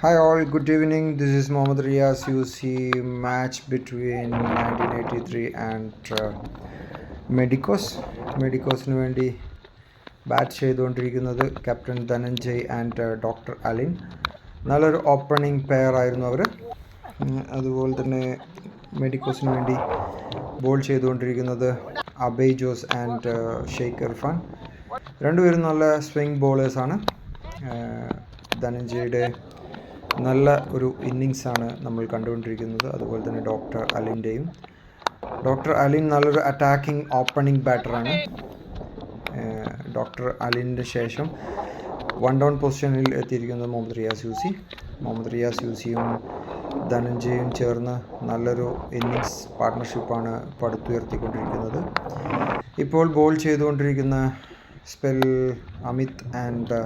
Hi all, good evening. This is Mohammad Riaz. You see match between 1983 and Medicos. മെഡിക്കോസിന് വേണ്ടി bat ചെയ്തുകൊണ്ടിരിക്കുന്നത് captain Dhananjay and doctor Alin. നല്ലൊരു opening pair ആയിരുന്നു അവർ. അതുപോലെ തന്നെ മെഡിക്കോസിന് വേണ്ടി ബോൾ ചെയ്തുകൊണ്ടിരിക്കുന്നത് അബയ് ജോസ് ആൻഡ് ഷെയ്ഖ് ഇർഫാൻ. രണ്ടുപേരും നല്ല സ്വിംഗ് ബോളേഴ്സാണ്. ധനഞ്ജയുടെ നല്ല ഒരു ഇന്നിങ്സാണ് നമ്മൾ കണ്ടുകൊണ്ടിരിക്കുന്നത്. അതുപോലെ തന്നെ ഡോക്ടർ അലിൻ്റെയും. ഡോക്ടർ അലിൻ നല്ലൊരു അറ്റാക്കിംഗ് ഓപ്പണിംഗ് ബാറ്ററാണ്. ഡോക്ടർ അലിൻ്റെ ശേഷം വൺ ഡൗൺ പൊസിഷനിൽ എത്തിയിരിക്കുന്നത് മുഹമ്മദ് റിയാസ് യൂസിയും ധനഞ്ജയും ചേർന്ന് നല്ലൊരു ഇന്നിങ്സ് പാർട്ട്ണർഷിപ്പാണ് പടുത്തുയർത്തിക്കൊണ്ടിരിക്കുന്നത്. ഇപ്പോൾ ബോൾ ചെയ്തുകൊണ്ടിരിക്കുന്ന സ്പെൽ അമിത് ആൻഡ്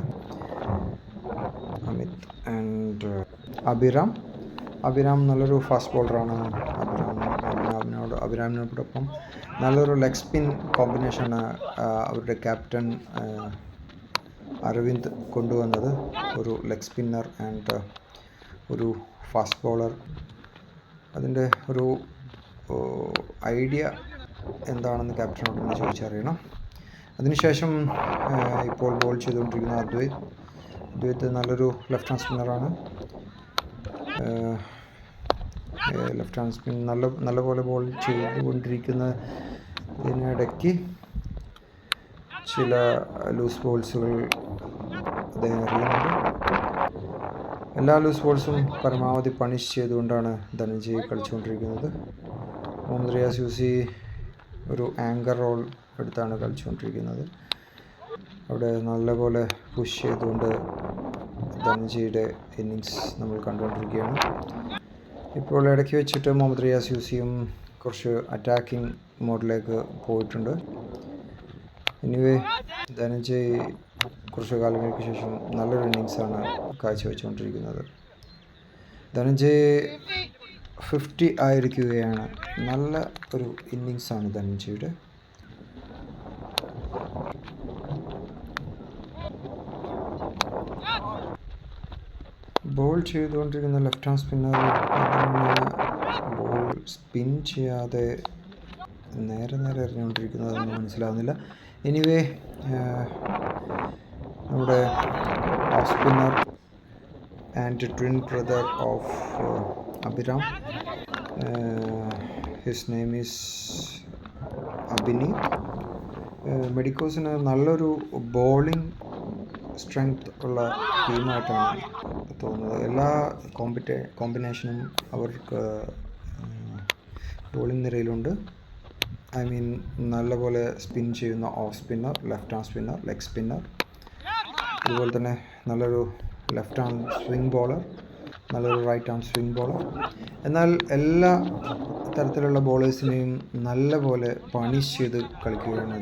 അഭിരാം നല്ലൊരു ഫാസ്റ്റ് ബോളറാണ്. അഭിരാമിനോടൊപ്പം നല്ലൊരു ലെഗ് സ്പിൻ കോമ്പിനേഷനാണ് അവരുടെ ക്യാപ്റ്റൻ അരവിന്ദ് കൊണ്ടുവന്നത്. ഒരു ലെഗ് സ്പിന്നർ ആൻഡ് ഒരു ഫാസ്റ്റ് ബോളർ. അതിൻ്റെ ഒരു ഐഡിയ എന്താണെന്ന് ക്യാപ്റ്റനോടൊന്ന് ചോദിച്ചറിയണം. അതിനുശേഷം ഇപ്പോൾ ബോൾ ചെയ്തുകൊണ്ടിരിക്കുന്ന അദ്വൈത് നല്ലൊരു ലെഫ്റ്റ് ഹാൻഡ് സ്പിന്നറാണ്. ലെഫ്റ്റ് ഹാൻഡ് സ്പിൻ നല്ലപോലെ ബോൾ ചെയ്തുകൊണ്ടിരിക്കുന്നതിനിടയ്ക്ക് ചില ലൂസ് ബോൾസുകൾ അദ്ദേഹം എറിയുന്നുണ്ട്. എല്ലാ ലൂസ് ബോൾസും പരമാവധി പണിഷ് ചെയ്തുകൊണ്ടാണ് ധനഞ്ജയ് കളിച്ചുകൊണ്ടിരിക്കുന്നത്. മുഹമ്മദ് റിയാസ് യൂസി ഒരു ആങ്കർ റോൾ എടുത്താണ് കളിച്ചുകൊണ്ടിരിക്കുന്നത്. അവിടെ നല്ലപോലെ പുഷ് ചെയ്തുകൊണ്ട് ധനഞ്ജയുടെ ഇന്നിങ്സ് നമ്മൾ കണ്ടുകൊണ്ടിരിക്കുകയാണ്. ഇപ്പോൾ ഇടയ്ക്ക് വെച്ചിട്ട് മുഹമ്മദ് റിയാസ് യൂസിയും കുറച്ച് അറ്റാക്കിംഗ് മോഡിലേക്ക് പോയിട്ടുണ്ട്. എനിവേ ധനഞ്ജയ് കുറച്ച് കാലങ്ങൾക്ക് ശേഷം നല്ലൊരു ഇന്നിങ്സാണ് കാഴ്ചവെച്ചുകൊണ്ടിരിക്കുന്നത്. ധനഞ്ജയ് 50 ആയിരിക്കുകയാണ്. നല്ല ഒരു ഇന്നിങ്സാണ് ധനഞ്ജയുടെ. ബോൾ ചെയ്തുകൊണ്ടിരിക്കുന്ന left hand spinner ball spin ചെയ്യാതെ നേരെ എറിഞ്ഞുകൊണ്ടിരിക്കുന്നതെന്ന് മനസ്സിലാവുന്നില്ല. എനിവേ നമ്മുടെ off spinner and twin brother of Abhiram, his name is Abhini. മെഡിക്കോസിന് നല്ലൊരു ബോളിംഗ് സ്ട്രെങ്ത് ഉള്ള ടീമായിട്ടാണ് തോന്നുന്നത്. എല്ലാ കോമ്പിനേഷനും അവർക്ക് ബോളിംഗ് നിരയിലുണ്ട്. നല്ലപോലെ സ്പിൻ ചെയ്യുന്ന off spinner, left hand spinner, leg spinner, അതുപോലെ തന്നെ നല്ലൊരു ലെഫ്റ്റ് ഹാൻഡ് സ്വിംഗ് ബോളർ, നല്ലൊരു റൈറ്റ് ഹാൻഡ് സ്വിംഗ് ബോളർ. എന്നാൽ എല്ലാ തരത്തിലുള്ള ബോളേഴ്സിനെയും നല്ലപോലെ പണിഷ് ചെയ്ത് കളിക്കുകയാണ്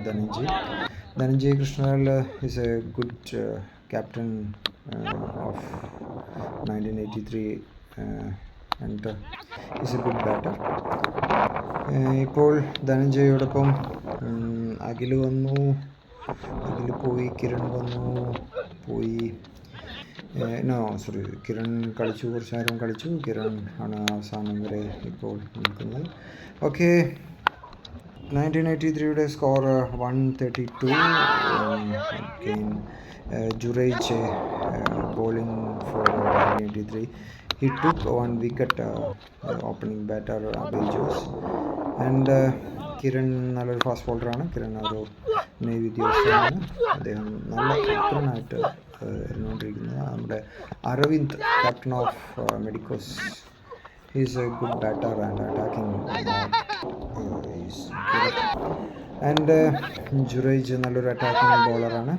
Dhananjay Krishnalal is a good captain of 1983 and is a good batter. ഇപ്പോൾ ധനഞ്ജയോടൊപ്പം അഖിൽ പോയി, കിരൺ പോയി. കിരൺ കളിച്ചു, കുറച്ച് നേരം കളിച്ചു. കിരൺ ആണ് അവസാനം വരെ ഇപ്പോൾ നിൽക്കുന്നത്. ഓക്കെ, 1983യുടെ score 132. Juraij bowling for 1983. He took 1 wicket, opening batter Abhay Jose. And Kiran നല്ലൊരു ഫാസ്റ്റ് ബോളറാണ്. കിരൺ ഒരു നേവി ഉദ്യോഗസ്ഥനാണ്. അദ്ദേഹം നല്ല ക്യാപ്റ്റനായിട്ട് ഇരുന്നുകൊണ്ടിരിക്കുന്നത്. നമ്മുടെ Aravind, captain of medicos, is a good batter and attacking is good. And Juraij നല്ലൊരു അറ്റാക്കിംഗ് ബോളറാണ്.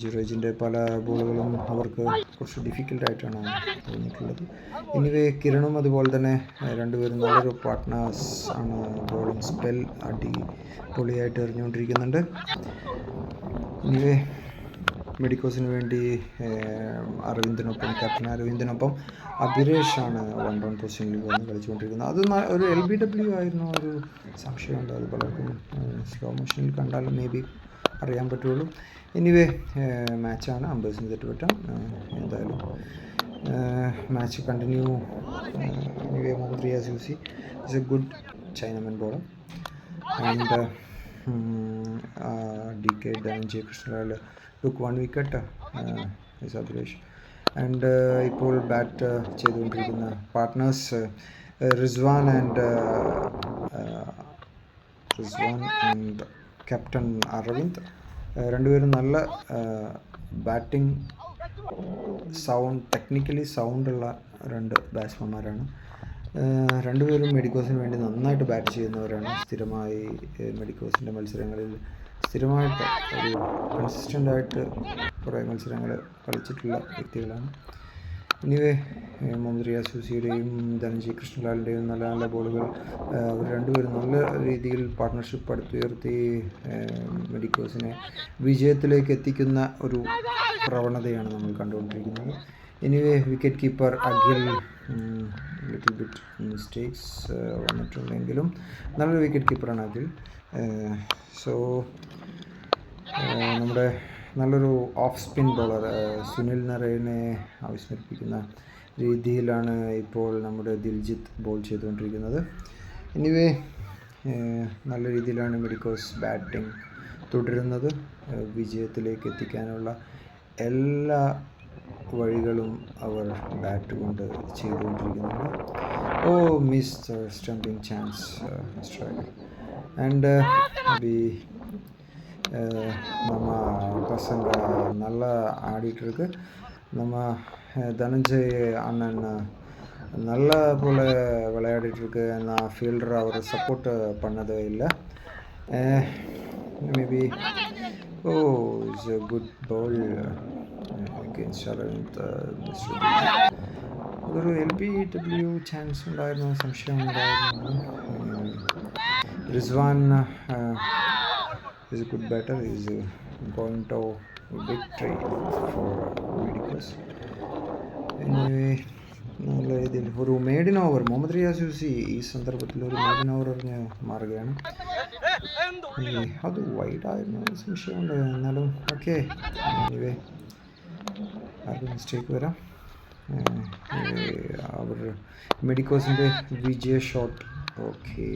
ജുറൈജിൻ്റെ പല ബോളുകളും അവർക്ക് കുറച്ച് ഡിഫിക്കൽട്ടായിട്ടാണ് തോന്നിയിട്ടുള്ളത്. എനിവേ കിരണും അതുപോലെ തന്നെ രണ്ടുപേരും നല്ലൊരു പാർട്ട്നേഴ്സ് ആണ്. ബോളിംഗ് സ്പെൽ അടിപൊളിയായിട്ട് എറിഞ്ഞുകൊണ്ടിരിക്കുന്നുണ്ട്. എനിവേ മെഡിക്കോസിന് വേണ്ടി ക്യാപ്റ്റൻ അരവിന്ദിനൊപ്പം അഭിരേഷാണ് വൺ ഡൗൺ പൊസിഷനിൽ വന്ന് കളിച്ചുകൊണ്ടിരിക്കുന്നത്. അത് ഒരു LBW ആയിരുന്നു, ഒരു സംശയമുണ്ട്. അത് പലർക്കും സ്ലോ മോഷനിൽ കണ്ടാലും മേ ബി അറിയാൻ പറ്റുള്ളൂ. എനിവേ മാച്ചാണ്, അമ്പേഴ്സിന് തെറ്റുപറ്റാം. എന്തായാലും match continue. Anyway, Mohammad Riaz Yusi is a good Chinaman bowler, and DK Dhananjay Krishnalal took 1 wicket. Is Abhilash, and ഇപ്പോൾ ബാറ്റ് ചെയ്തുകൊണ്ടിരിക്കുന്ന partners Rizwan and captain Aravind. രണ്ടുപേരും നല്ല ബാറ്റിംഗ് ടെക്നിക്കലി സൗണ്ടുള്ള രണ്ട് ബാറ്റ്സ്മാൻമാരാണ്. രണ്ടുപേരും മെഡിക്കോസിന് വേണ്ടി നന്നായിട്ട് ബാറ്റ് ചെയ്യുന്നവരാണ്. സ്ഥിരമായി മെഡിക്കോസിൻ്റെ മത്സരങ്ങളിൽ സ്ഥിരമായിട്ട് ഒരു കൺസിസ്റ്റൻ്റായിട്ട് കുറേ മത്സരങ്ങൾ കളിച്ചിട്ടുള്ള വ്യക്തികളാണ്. എനിവേ, മുഹമ്മദ് റിയാസ് യൂസിയുടെയും ധനഞ്ജയ് കൃഷ്ണലാലിൻ്റെയും നല്ല നല്ല ബോളുകൾ, അവർ രണ്ടുപേരും നല്ല രീതിയിൽ പാർട്ട്ണർഷിപ്പ് അടുത്തുയർത്തി മെഡിക്കോസിനെ വിജയത്തിലേക്ക് എത്തിക്കുന്ന ഒരു പ്രവണതയാണ് നമ്മൾ കണ്ടുകൊണ്ടിരിക്കുന്നത്. Anyway, wicket keeper Akhil little bit mistakes വന്നിട്ടുണ്ടെങ്കിലും നല്ലൊരു വിക്കറ്റ് കീപ്പറാണ് അഖിൽ. സോ നമ്മുടെ നല്ലൊരു ഓഫ് സ്പിൻ ബോളർ സുനിൽ നരേനെ അവിസ്മരിപ്പിക്കുന്ന രീതിയിലാണ് ഇപ്പോൾ നമ്മുടെ ദിൽജിത്ത് ബോൾ ചെയ്തുകൊണ്ടിരിക്കുന്നത്. എനിവേ, നല്ല രീതിയിലാണ് മെഡിക്കോസ് ബാറ്റിംഗ് തുടരുന്നത്. വിജയത്തിലേക്ക് എത്തിക്കാനുള്ള എല്ലാ വഴികളും അവർ ബാറ്റ് കൊണ്ട് ചെയ്തുകൊണ്ടിരിക്കുന്നുണ്ട്. മിസ്റ്റർ സ്റ്റംപിങ് ചാൻസ് ಆ್ಯಂಡ್ நம்ம பசங்க நல்லா ஆடிட்டுருக்கு. நம்ம தனஞ்சய் அண்ணன் நல்லா போல் விளையாடிட்டுருக்கு. நான் ஃபீல்டர் அவர் சப்போர்ட் பண்ணதே இல்லை. Maybe it's a good ball against Aravind. അതൊരു LBW ചാൻസ് ഉണ്ടായിരുന്നു, സംശയം ഉണ്ടായിരുന്നു. Rizwan is a good batter, is a point of victory for Medicos. Anyway, നല്ല രീതിയിൽ ഒരു മെയ്ഡിൻ ഓവർ മുഹമ്മദ് റിയാസ് യൂസി ഈ സന്ദർഭത്തിൽ ഒരു മെയ്ഡിൻ ഓവർ എറിഞ്ഞ് മാറുകയാണ്. അത് വൈഡായിരുന്നു, സംശയമുണ്ട്. എന്നാലും ഓക്കെ. എനിവേ, ആർക്കും മിസ്റ്റേക്ക് വരാം. അവർ മെഡിക്കോസിൻ്റെ വിജയ ഷോട്ട്. ഓക്കെ.